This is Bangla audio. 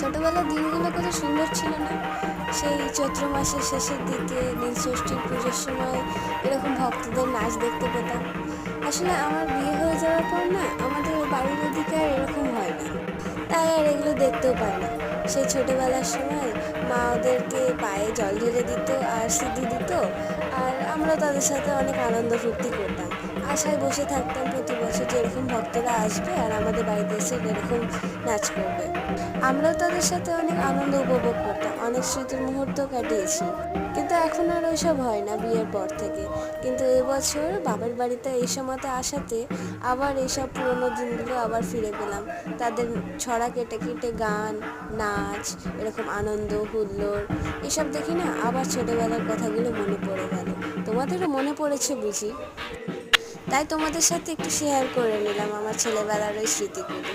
ছোটবেলার দিনগুলো কত সুন্দর ছিল না? সেই চৈত্র মাসের শেষের দিকে নীলষষ্ঠীর পুজোর সময় এরকম ভক্তদের নাচ দেখতে পেতাম। আসলে আমার বিয়ে হয়ে যাওয়ার পর না আমাদের বাড়ির ওদিকে আর এরকম হয় না, তাই আর এগুলো দেখতেও পাই না। সেই ছোটবেলার সময় মা ওদেরকে পায়ে জল ঢেলে দিত আর সিঁদুর দিত, আর আমরা তাদের সাথে অনেক আনন্দ ফুর্তি করতাম। আশায় বসে থাকতাম প্রতি বছর যে এরকম ভক্তরা আসবে আর আমাদের বাড়িতে এসে এরকম নাচ করবে। আমরাও তাদের সাথে অনেক আনন্দ উপভোগ করতাম, অনেক স্মৃতির মুহূর্ত কাটিয়েছি। কিন্তু এখন আর ওইসব হয় না বিয়ের পর থেকে। কিন্তু এবছর বাবার বাড়িতে এই সময়তে আসাতে আবার এইসব পুরোনো দিনগুলো আবার ফিরে পেলাম। তাদের ছড়া কেটে কেটে গান, নাচ, এরকম আনন্দ হুল্লোড় এসব দেখি না আবার ছোটবেলার কথাগুলো মনে পড়ে গেল। তোমাদেরও মনে পড়েছে বুঝি? তাই তোমাদের সাথে একটু শেয়ার করে নিলাম আমার ছেলেবেলার ওই স্মৃতিগুলো।